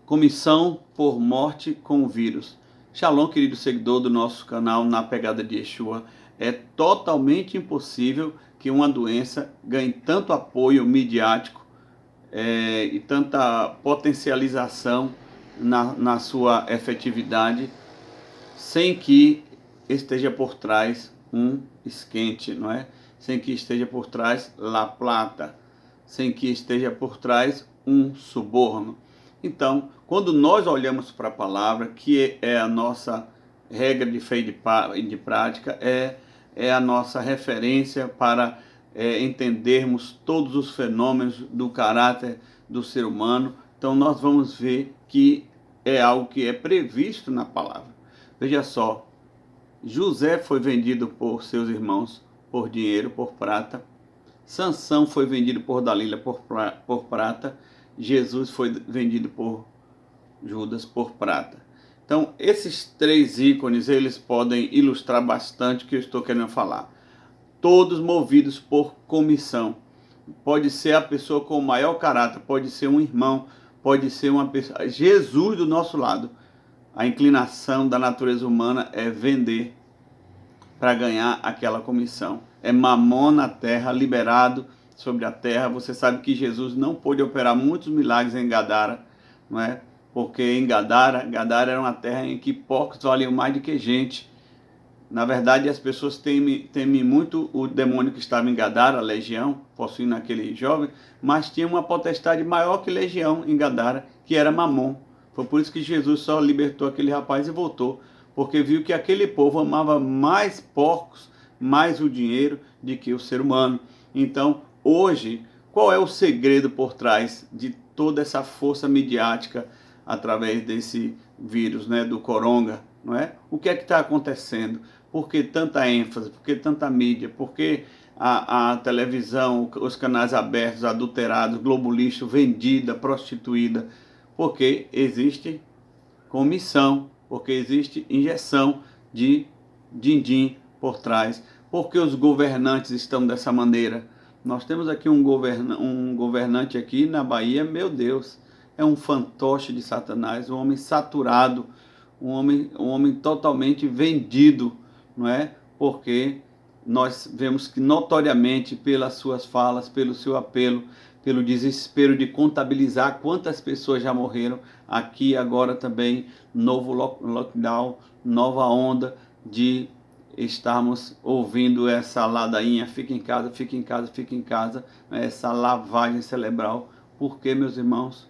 Comissão por morte com o vírus. Shalom, querido seguidor do nosso canal Na Pegada de Yeshua. É totalmente impossível que uma doença ganhe tanto apoio midiático e tanta potencialização na sua efetividade sem que esteja por trás um esquente, não é? Sem que esteja por trás la plata, sem que esteja por trás um suborno. Então, quando nós olhamos para a palavra, que é a nossa regra de fé e de prática, é a nossa referência para entendermos todos os fenômenos do caráter do ser humano. Então, nós vamos ver que é algo que é previsto na palavra. Veja só, José foi vendido por seus irmãos por dinheiro, por prata. Sansão foi vendido por Dalila por prata. Jesus foi vendido por Judas por prata. Então, esses três ícones, eles podem ilustrar bastante o que eu estou querendo falar. Todos movidos por comissão. Pode ser a pessoa com o maior caráter, pode ser um irmão, pode ser uma pessoa. Jesus do nosso lado. A inclinação da natureza humana é vender para ganhar aquela comissão. É mamon na terra, liberado sobre a terra. Você sabe que Jesus não pôde operar muitos milagres em Gadara, não é? Porque em Gadara era uma terra em que porcos valiam mais do que gente. Na verdade, as pessoas temem muito o demônio que estava em Gadara, a legião, possuindo aquele jovem, mas tinha uma potestade maior que legião em Gadara, que era Mamon. Foi por isso que Jesus só libertou aquele rapaz e voltou, porque viu que aquele povo amava mais porcos, mais o dinheiro, do que o ser humano. Então, hoje, qual é o segredo por trás de toda essa força midiática através desse vírus, né, do coronga, não é? O que é que está acontecendo? Por que tanta ênfase? Por que tanta mídia? Por que a televisão, os canais abertos, adulterados, Globo Lixo, vendida, prostituída? Porque existe comissão, porque existe injeção de din-din por trás. Porque os governantes estão dessa maneira? Nós temos aqui um governante aqui na Bahia, meu Deus, é um fantoche de Satanás, um homem saturado, um homem totalmente vendido, não é? Porque nós vemos que notoriamente pelas suas falas, pelo seu apelo, pelo desespero de contabilizar quantas pessoas já morreram, aqui agora também, novo lockdown, nova onda de estarmos ouvindo essa ladainha, fica em casa, fica em casa, fica em casa, essa lavagem cerebral. Por quê, meus irmãos?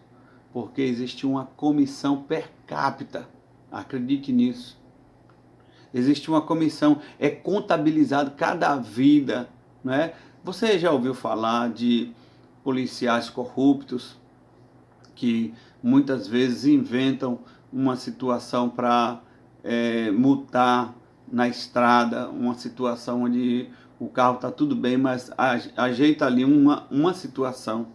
Porque existe uma comissão per capita, acredite nisso. Existe uma comissão, é contabilizado cada vida, né? Você já ouviu falar de policiais corruptos que muitas vezes inventam uma situação para multar na estrada, uma situação onde o carro está tudo bem, mas ajeita ali uma situação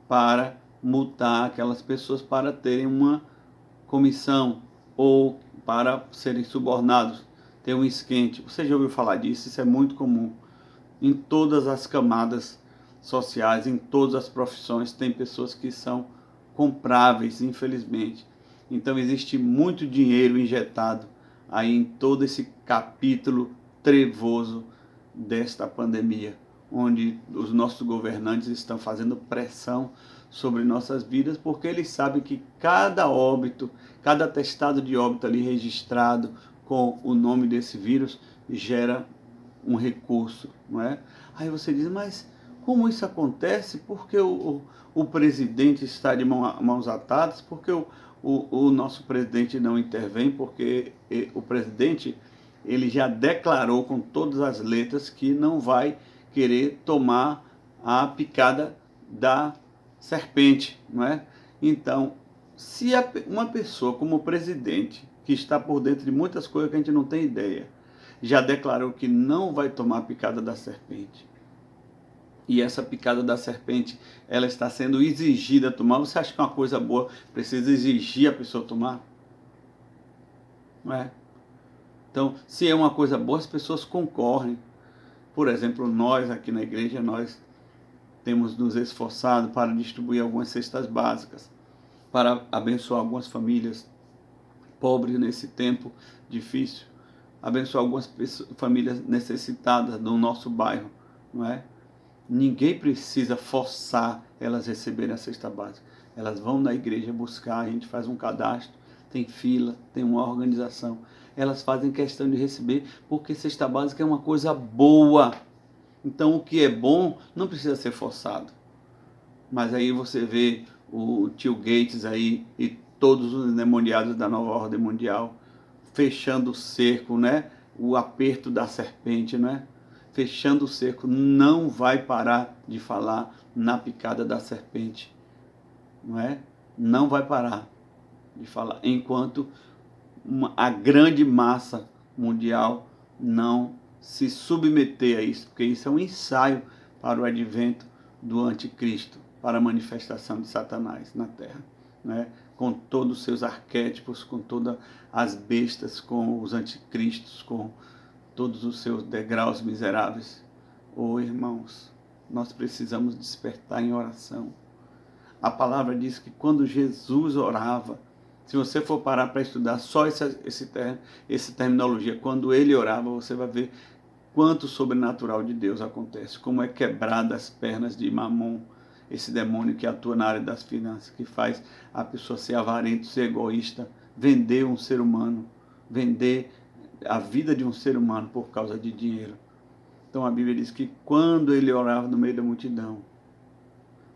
para multar aquelas pessoas para terem uma comissão ou para serem subornados, ter um esquente. Você já ouviu falar disso? Isso é muito comum. Em todas as camadas sociais, em todas as profissões, tem pessoas que são compráveis, infelizmente. Então existe muito dinheiro injetado aí em todo esse capítulo trevoso desta pandemia, onde os nossos governantes estão fazendo pressão sobre nossas vidas, porque eles sabem que cada óbito, cada atestado de óbito ali registrado com o nome desse vírus gera um recurso, não é? Aí você diz, mas como isso acontece? Porque o presidente está de mãos atadas? Porque o nosso presidente não intervém? Porque o presidente ele já declarou com todas as letras que não vai querer tomar a picada da serpente, não é? Então, se uma pessoa como o presidente, que está por dentro de muitas coisas que a gente não tem ideia, já declarou que não vai tomar a picada da serpente, e essa picada da serpente, ela está sendo exigida a tomar, você acha que é uma coisa boa, precisa exigir a pessoa tomar? Não é? Então, se é uma coisa boa, as pessoas concorrem. Por exemplo, nós aqui na igreja, nós temos nos esforçado para distribuir algumas cestas básicas. para abençoar algumas famílias pobres nesse tempo difícil, abençoar algumas famílias necessitadas do nosso bairro, não é? Ninguém precisa forçar elas a receberem a cesta básica. Elas vão na igreja buscar, a gente faz um cadastro, tem fila, tem uma organização. Elas fazem questão de receber, porque cesta básica é uma coisa boa. Então o que é bom não precisa ser forçado. Mas aí você vê o tio Gates aí e todos os endemoniados da nova ordem mundial fechando o cerco, né? O aperto da serpente, né? Fechando o cerco, não vai parar de falar na picada da serpente, não é? Não vai parar de falar enquanto a grande massa mundial não se submeter a isso, porque isso é um ensaio para o advento do anticristo, para a manifestação de Satanás na Terra, né? Com todos os seus arquétipos, com todas as bestas, com os anticristos, com todos os seus degraus miseráveis. Oh, irmãos, nós precisamos despertar em oração. A palavra diz que quando Jesus orava, se você for parar para estudar só essa terminologia, quando ele orava, você vai ver quanto sobrenatural de Deus acontece, como é quebrada as pernas de Mamon, esse demônio que atua na área das finanças, que faz a pessoa ser avarento, ser egoísta, vender um ser humano, vender a vida de um ser humano por causa de dinheiro. Então a Bíblia diz que quando ele orava no meio da multidão,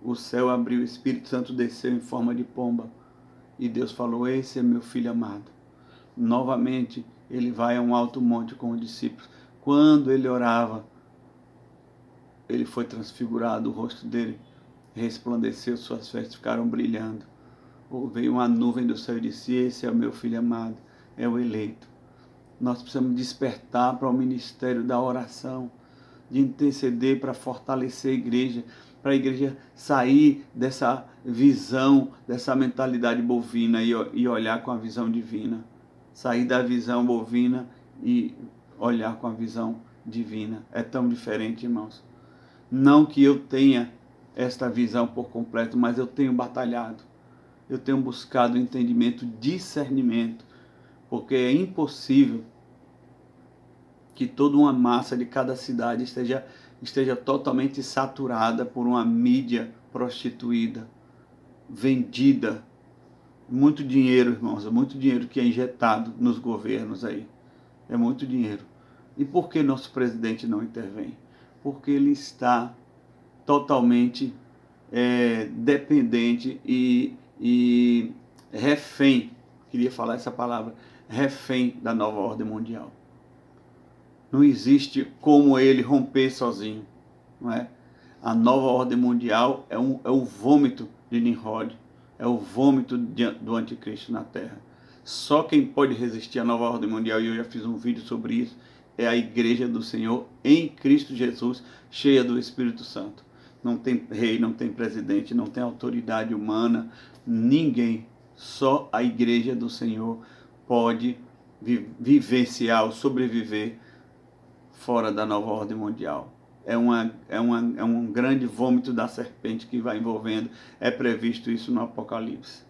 o céu abriu, o Espírito Santo desceu em forma de pomba, e Deus falou: esse é meu filho amado. Novamente ele vai a um alto monte com os discípulos. Quando ele orava, ele foi transfigurado, o rosto dele resplandeceu, suas vestes ficaram brilhando. Veio uma nuvem do céu e disse: esse é o meu filho amado, é o eleito. Nós precisamos despertar para o ministério da oração, de interceder para fortalecer a igreja, para a igreja sair dessa visão, dessa mentalidade bovina e olhar com a visão divina. Sair da visão bovina e olhar com a visão divina. É tão diferente, irmãos. Não que eu tenha esta visão por completo, mas eu tenho batalhado. Eu tenho buscado entendimento, discernimento, porque é impossível que toda uma massa de cada cidade esteja totalmente saturada por uma mídia prostituída, vendida. Muito dinheiro, irmãos, muito dinheiro que é injetado nos governos aí. É muito dinheiro. E por que nosso presidente não intervém? Porque ele está totalmente dependente e refém, queria falar essa palavra, refém da nova ordem mundial. Não existe como ele romper sozinho, não é? A nova ordem mundial é o vômito de Nimrod, é o vômito do anticristo na Terra. Só quem pode resistir à nova ordem mundial, e eu já fiz um vídeo sobre isso, é a igreja do Senhor em Cristo Jesus, cheia do Espírito Santo. Não tem rei, não tem presidente, não tem autoridade humana, ninguém. Só a igreja do Senhor pode vivenciar ou sobreviver fora da nova ordem mundial. É um grande vômito da serpente que vai envolvendo. É previsto isso no Apocalipse.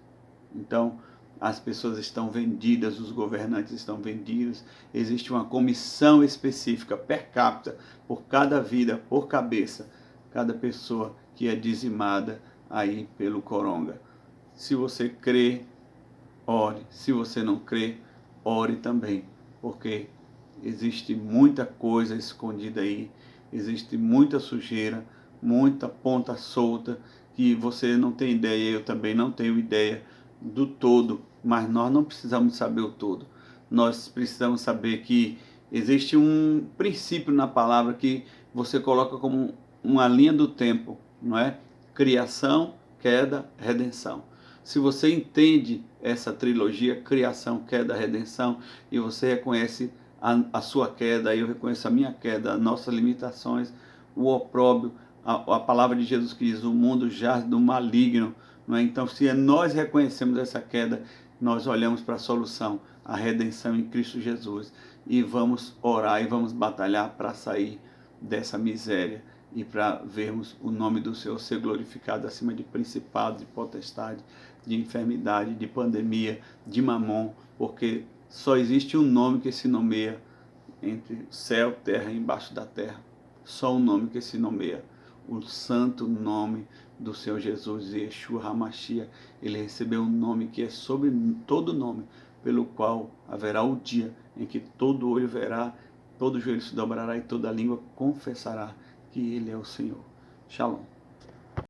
Então, as pessoas estão vendidas, os governantes estão vendidos. Existe uma comissão específica, per capita, por cada vida, por cabeça, cada pessoa que é dizimada aí pelo coronga. Se você crê, ore. Se você não crê, ore também, porque existe muita coisa escondida aí, existe muita sujeira, muita ponta solta, que você não tem ideia, eu também não tenho ideia do todo, mas nós não precisamos saber o todo. Nós precisamos saber que existe um princípio na palavra que você coloca como uma linha do tempo, não é? Criação, queda, redenção. Se você entende essa trilogia, criação, queda, redenção, e você reconhece a sua queda, eu reconheço a minha queda, as nossas limitações, o opróbrio, a palavra de Jesus que diz: o mundo jaz do maligno. Não é? Então, se nós reconhecemos essa queda, nós olhamos para a solução, a redenção em Cristo Jesus, e vamos orar e vamos batalhar para sair dessa miséria e para vermos o nome do Senhor ser glorificado acima de principados e potestades, de enfermidade, de pandemia, de mamon, porque só existe um nome que se nomeia entre céu, terra e embaixo da terra. Só um nome que se nomeia, o santo nome do Senhor Jesus, Yeshua HaMashiach. Ele recebeu um nome que é sobre todo nome, pelo qual haverá o dia em que todo olho verá, todo joelho se dobrará e toda língua confessará que Ele é o Senhor. Shalom.